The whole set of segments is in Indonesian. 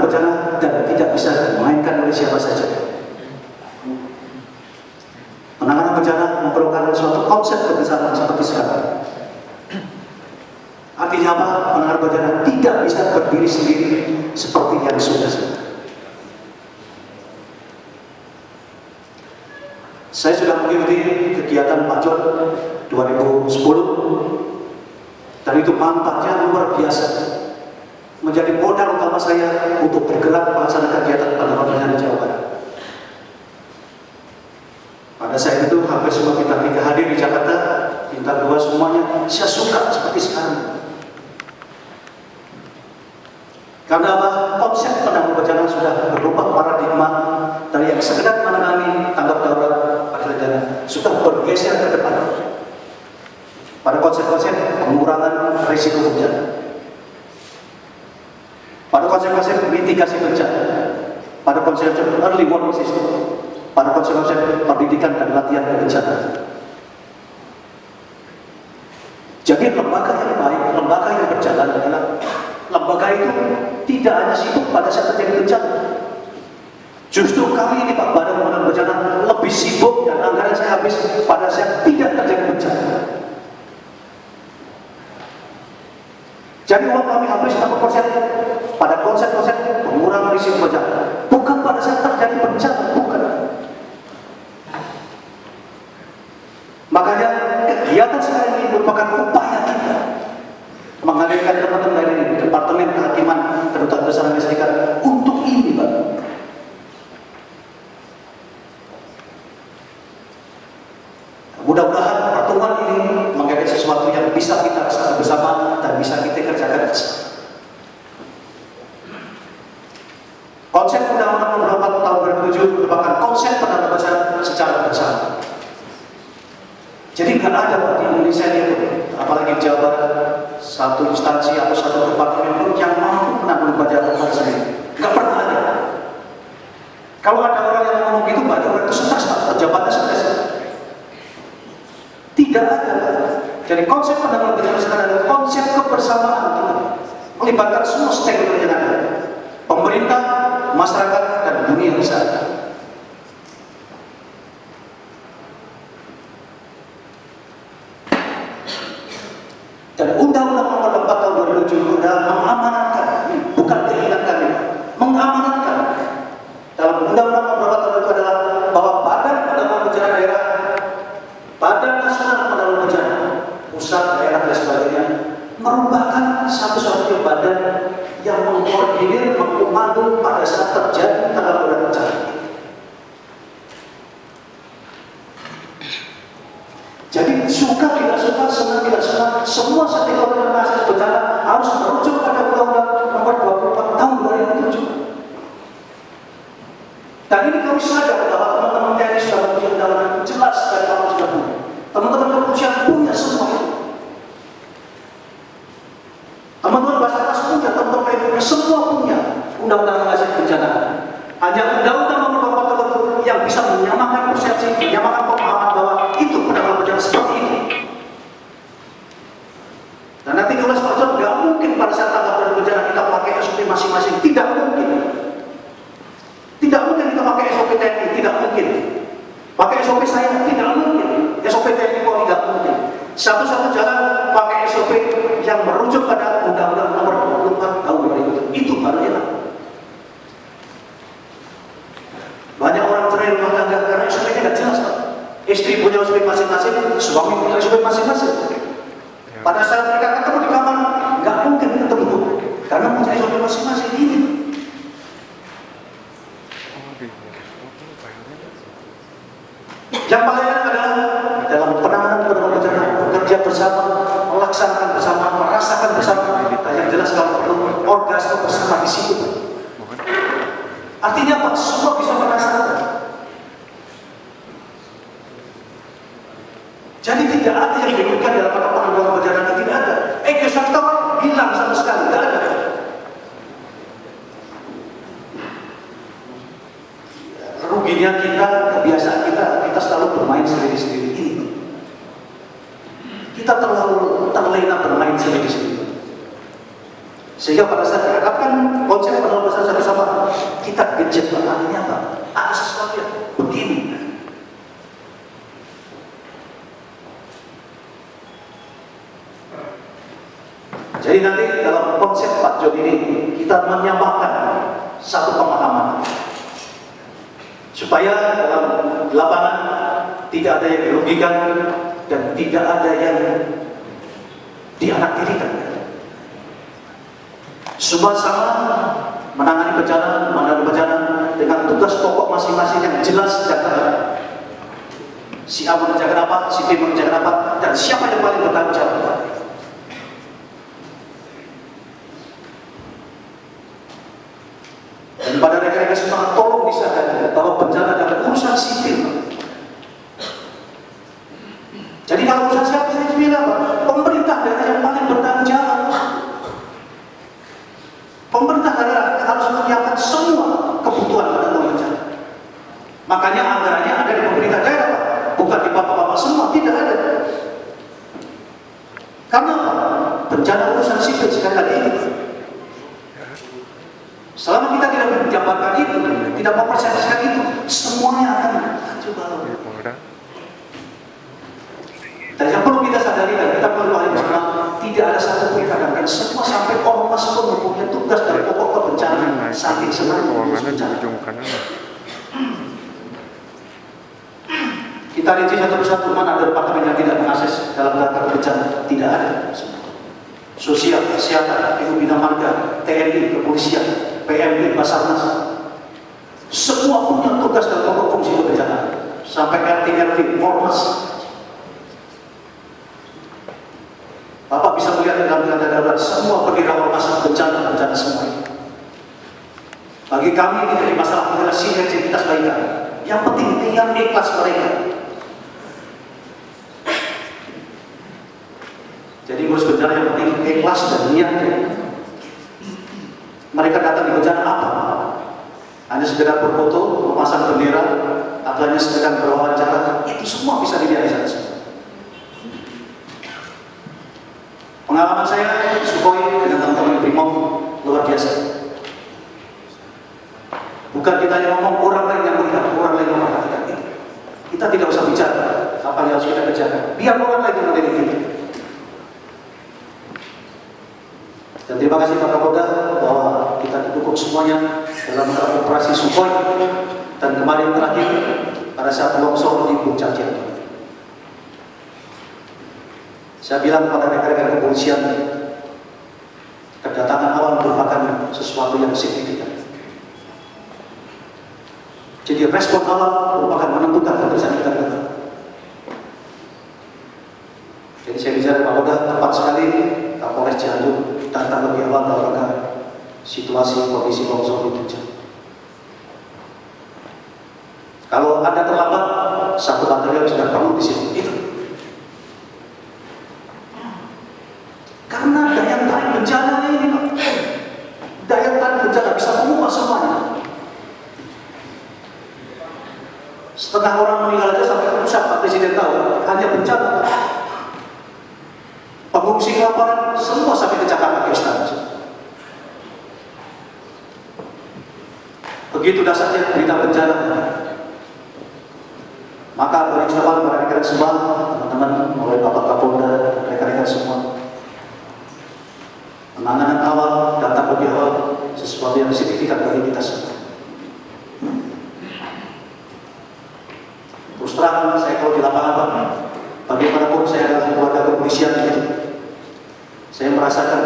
bencana dan tidak bisa dimainkan oleh siapa saja. Penanganan bencana memerlukan suatu konsep kebersamaan seperti sekarang. Artinya apa? Penanganan bencana tidak bisa berdiri sendiri seperti yang sudah. Saya sudah mengikuti kegiatan Pak John 2010 dan itu manfaatnya luar biasa. Menjadi modal utama saya untuk bergerak melaksanakan kegiatan penanganan bencana di Jawa Barat. Pada saat itu hampir semua bintang 3 hadir di Jakarta, bintang 2 semuanya saya suka seperti sekarang. Karena apa? Konsep penanggulangan bencana sudah berubah paradigma dari yang sekedar menangani tanggap darurat pada bencana sudah bergeser ke depan pada konsep-konsep pengurangan risiko bencana, pada konsep-konsep mitigasi bencana, pada konsep-konsep early warning system, pada konsep-konsep pendidikan dan latihan bencana. Jadi lembaga yang baik, lembaga yang berjalan adalah lembaga itu tidak hanya sibuk pada saat terjadi bencana. Justru kami ini Pak Badan Penanggulangan Bencana lebih sibuk dan anggaran saya habis pada saat tidak terjadi bencana. Jadi uang kami habis 60% pada konsep-konsep pengurangan risiko bencana, bukan pada saat terjadi bencana, bukan. Makanya kegiatan sekarang ini merupakan upaya kita menghadirkan teman-teman dari Departemen Kehakiman Kedutaan Besar Amerika Serikat untuk ini, Pak. Mudah-mudahan pertemuan ini menjadi sesuatu yang bisa kita rasakan bersama dan bisa kita kerjakan bersama. Konsep Undang-Undang Nomor 4 Tahun 2007 merupakan konsep penanganan bencana secara bersama. Jadi nggak ada Pak, di Indonesia ini, apalagi di Jawa Barat, satu instansi atau satu departemen pun yang mampu menanggung bencana sendiri. Nggak pernah ada. Kalau ada orang yang ngomong gitu, berarti orang itu stres, pejabatnya stres. Tidak ada. Jadi konsep penanggulangan bencana sekarang adalah konsep kebersamaan kita, melibatkan semua stakeholder yang ada, pemerintah, masyarakat, dan dunia usaha. Dan Undang-Undang Nomor 4 Tahun 2007 adalah mengamanatkan, bukan keinginan kami, mengamanatkan. Dalam Undang-Undang Nomor 4 Tahun 2007 adalah bahwa Badan Penanggulangan Bencana Daerah, Badan Nasional Penanggulangan Bencana, pusat, daerah, dan sebagainya, merupakan satu-satunya badan yang mengkoordinir, mengkomando pada saat terjadi penanggulangan bencana. Jadi suka tidak suka, senang tidak senang, semua stakeholder yang masuk bencana harus merujuk pada Undang-Undang Nomor 24 Tahun 2007. Dan ini kami sadar bahwa teman-teman TNI sudah mempunyai undang-undang jelas dari awal sudah punya. Teman-teman kepolisian punya semua itu. Teman-teman Basarnas punya, teman-teman PNI punya, semua punya undang-undang mengatasi bencana. Hanya Undang-Undang Nomor 24 Tahun 2007 yang bisa menyamakan persepsi, menyamakan pemahaman bahwa itu penanggulangan bencana seperti ini. Dan nanti kalau Pak John, nggak mungkin pada saat tanggap bencana kita pakai SOP masing-masing, tidak mungkin. Tidak mungkin kita pakai SOP TNI, tidak mungkin. Pakai SOP saya, tidak mungkin. SOP TNI Polri, tidak mungkin. Satu-satu jalan pakai SOP yang merujuk pada Undang-Undang Nomor 24 Tahun 2007. Itu baru enak. Banyak orang cerai rumah tangga karena SOP-nya tidak jelas, Pak. Istri punya SOP masing-masing, suami punya SOP masing-masing. Pada saat mereka ketemu di kamar, nggak mungkin ketemu karena punya SOP masing-masing ini. Yang paling enak adalah dalam penanganan bencana bekerja bersama, melaksanakan bersama, merasakan bersama. Yang jelas kalau perlu orgasme bersama di situ. Artinya apa? Semua bisa merasakan. Jadi tidak ada yang diberikan dalam penanggulangan bencana, tidak ada. Ego sektor hilang sama sekali, tidak ada. Ruginya kita, kebiasaan kita selalu bermain sendiri-sendiri. Ini kita terlalu terlena bermain sendiri-sendiri. Sehingga pada saat dihadapkan konsep penanggulangan bencana bersama, kita kejut, artinya apa? Ada sesuatu yang begini. Jadi nanti dalam konsep Pak John ini kita menyamakan satu pemahaman supaya dalam lapangan tidak ada yang dirugikan dan tidak ada yang dianaktirikan. Semua sama menangani bencana dengan tugas pokok masing-masing yang jelas dan terang. Si A mengerjakan apa, si B mengerjakan apa, dan siapa yang paling bertanggung jawab. Dan pada rekan-rekan semua tolong disadari bahwa bencana adalah urusan sipil. Jadi kalau urusan sipil apa? Pemerintah daerah yang paling bertanggung jawab. Pemerintah daerah harus menyiapkan semua kebutuhan pada bencana. Makanya anggarannya ada di pemerintah daerah, bukan di bapak-bapak semua, tidak ada. Karena apa? Bencana urusan sipil sekali lagi itu. Selama kita tidak menjabarkan itu, tidak mempersepsikan itu, semuanya akan kacau balau. Dan yang perlu kita sadari dan kita perlu pahami bersama, tidak ada satu pun kadang-kadang semua sampai ormas pun mempunyai tugas dan pokok kebencanaan saking senang bencana. Kita rinci satu persatu, mana ada departemen yang tidak mengakses dalam rangka bencana? Tidak ada. Sosial, kesehatan, ibu bina marga, TNI, kepolisian, PMI, Basarnas, semua punya tugas dan pokok fungsi kebencanaan. Sampai RT, Ormas. Bapak bisa melihat dalam keadaan darurat semua perwira ormas bencana semua ini. Bagi kami ini dari masalah adalah sinergitas mereka. Yang penting tinggal ikhlas mereka. Jadi ngurus bencana yang penting ikhlas dan niat. Mereka datang di bencana apa? Hanya sekedar berfoto, memasang bendera, atau hanya sekedar berwawancara, itu semua bisa dilihat di sana. Pengalaman saya Sukhoi dengan teman-teman Brimob luar biasa. Bukan kita yang ngomong, orang lain yang melihat, orang lain yang memperhatikan itu. Kita tidak usah bicara apa yang harus kita kerjakan. Biar orang lain yang mendidik kita. Dan terima kasih Pak Kapolda bahwa kita didukung semuanya dalam operasi Sukhoi dan kemarin terakhir pada saat longsor di Puncak Cianjur. Saya bilang kepada rekan-rekan kepolisian, kedatangan awal merupakan sesuatu yang signifikan. Jadi respon awal merupakan menentukan keputusan kita ke depan. Jadi saya bicara Pak Kapolda, tepat sekali Kapolres Cianjur datang lebih awal dalam situasi kondisi longsor di Puncak. Kalau Anda terlambat, satu batalion sudah perlu di sini. Itu. Karena daya tarik bencana ini, daya tarik bencana bisa mengubah semuanya. Setengah orang meninggal saja sampai ke pusat, Pak Presiden tahu, hanya bencana. Pengungsi kelaparan, semua sampai ke Jakarta, ke istana. Begitu dasarnya berita bencana. Maka berinsyaallah rekan-rekan semua, teman-teman, mulai Bapak Kapolda, rekan-rekan semua, penanganan awal, data lebih awal, sesuatu yang signifikan bagi kita semua. Terus terang, saya kalau di lapangan, bagaimanapun saya adalah keluarga kepolisian, saya merasakan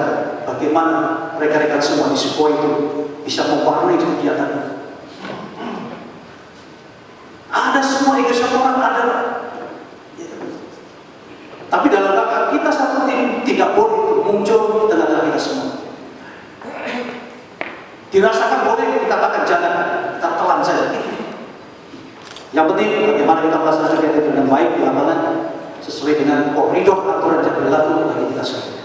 bagaimana rekan-rekan semua di Sukhoi itu bisa mewarnai kegiatan. Ada semua egoisme orang ada. Tapi dalam rangka kita satu tim tidak boleh muncul dengan kita semua. Dirasakan boleh, dikatakan jangan, kita telan saja. Yang penting bagaimana kita melaksanakan itu dengan baik di lapangan sesuai dengan koridor aturan yang berlaku bagi kita semua.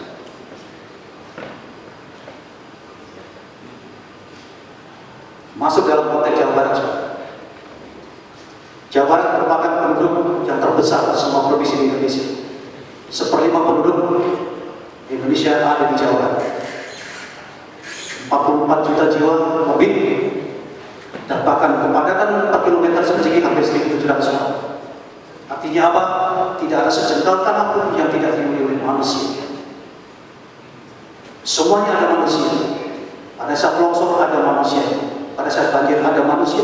Masuk dalam konteks Jawa Barat. Jawa Barat merupakan penduduk yang terbesar semua provinsi di Indonesia. 1/5 penduduk Indonesia ada di Jawa Barat. 44 juta jiwa lebih Bahkan kepadatan per kilometer persegi hampir 1.700 orang. Artinya apa? Tidak ada sejengkal tanah pun yang tidak dimiliki oleh manusia. Semuanya ada manusia. Pada saat longsor ada manusia. Pada saat banjir ada manusia.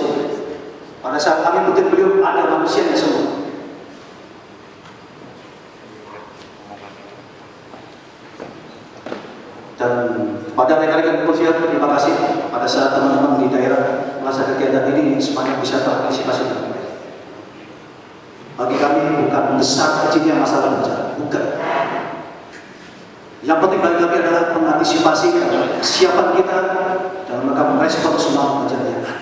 Pada saat kami puting beliung ada manusianya semua. Dan pada rekan-rekan kepolisian, terima kasih pada saat teman-teman di daerah melaksanakan kegiatan ini semuanya bisa terantisipasi dengan baik. Bagi kami bukan besar kecilnya masalah bencana, bukan. Yang penting bagi kami adalah mengantisipasi kesiapan kita dalam rangka merespon semua bencana yang ada.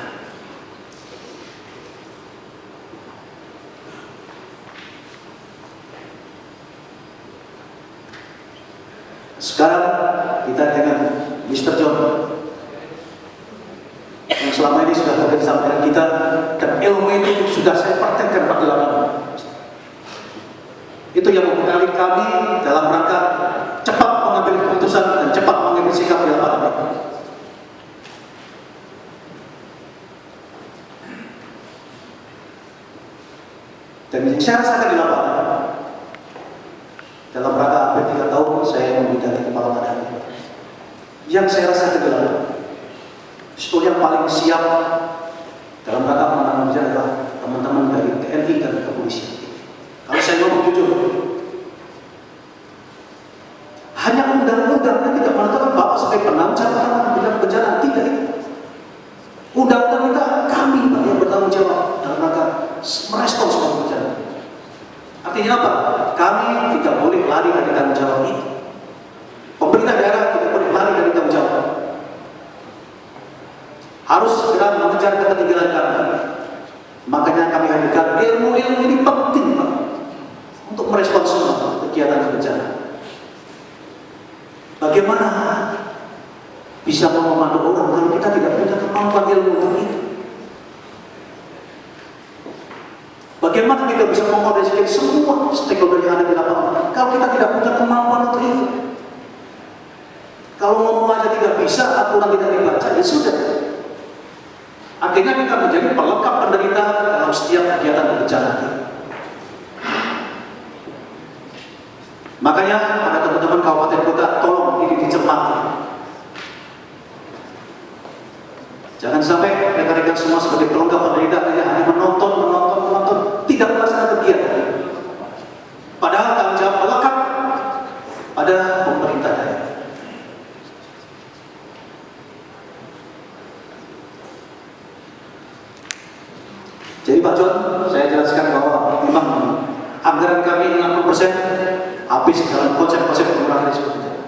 Sekarang kita dengan Mr. John yang selama ini sudah bekerja dengan kita, dan ilmu itu sudah saya praktekkan pada lapangan. Itu yang membekali kami dalam rangka cepat mengambil keputusan dan cepat mengambil sikap di lapangan. Dan yang saya rasakan di lapangan dalam rangka hampir 3 tahun saya membidangi kepala badan. Yang saya rasakan di lapangan, justru yang paling siap dalam rangka penanganan bencana adalah teman-teman dari TNI dan kepolisian. Kalau saya ngomong jujur, hanya undang-undang yang tidak menentukan Bapak sebagai penanggung jawab bencana, tidak itu. Undang-undang kita kami yang bertanggung jawab dalam rangka merespon semua bencana. Artinya apa? Kami tidak boleh lari dari tanggung jawab itu. Pemerintah daerah tidak boleh lari dari tanggung jawab. Harus segera mengejar ketertinggalan kami. Makanya kami hadirkan ilmu-ilmu ini penting, Pak, untuk merespon semua kegiatan bencana. Bagaimana bisa memandu orang kalau kita tidak punya kemampuan ilmu untuk itu? Bagaimana kita bisa mengkoordinasikan semua stakeholder yang ada di lapangan kalau kita tidak punya kemampuan untuk itu? Kalau ngomong aja tidak bisa, aturan tidak dibaca, ya sudah. Akhirnya kita menjadi pelengkap penderita dalam setiap kegiatan bencana. Makanya pada teman-teman kabupaten kota, tolong ini dicermati. Jangan sampai rekan-rekan semua sebagai pelengkap penderita hanya menonton, tidak melaksanakan kegiatan. Padahal tanggung jawab melekat pada pemerintah daerah. Jadi Pak John, saya jelaskan bahwa memang anggaran kami 60% habis dalam konsep-konsep pengurangan risiko bencana.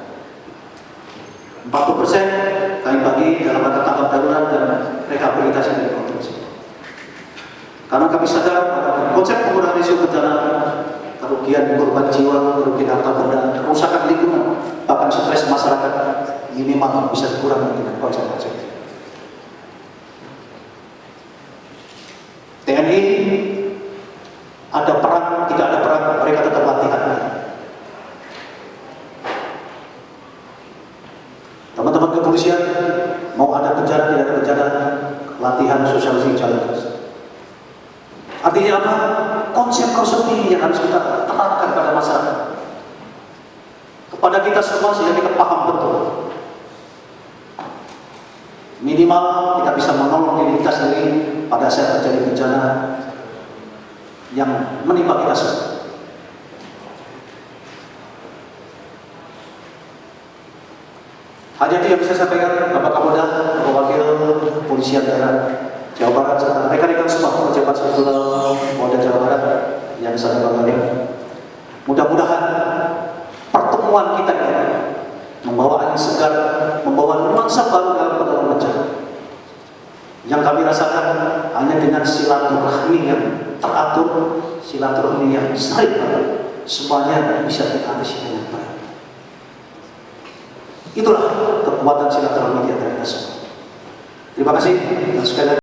40% kami bagi dalam rangka tanggap darurat dan rehabilitasi dari konstruksi. Karena kami sadar bahwa konsep pengurangan risiko bencana, kerugian korban jiwa, kerugian harta benda, kerusakan lingkungan, bahkan stres masyarakat minimal bisa dikurangi dengan konsep-konsep. TNI ada perang, tidak ada perang, mereka tetap latihan. Teman-teman kepolisian mau ada bencana, tidak ada bencana, latihan sosialisasi jalan terus. Artinya apa? Konsep-konsep ini yang harus kita terapkan pada masyarakat, kepada kita semua sehingga kita paham betul. Minimal kita bisa menolong diri kita sendiri pada saat terjadi bencana yang menimpa kita semua. Hanya itu yang bisa saya sampaikan, Bapak Kapolda, Bapak Wakil Polisian Daerah Jawa Barat, serta rekan-rekan semua pejabat struktural Polda Jawa Barat yang saya banggakan. Mudah-mudahan pertemuan kita ini membawa angin segar, membawa nuansa baru dalam penanganan bencana. Yang kami rasakan hanya dengan silaturahmi yang teratur, silaturahmi yang strict, semuanya bisa diatasi dengan baik. Itulah kekuatan silaturahmi di antara kita semua. Terima kasih dan sekali lagi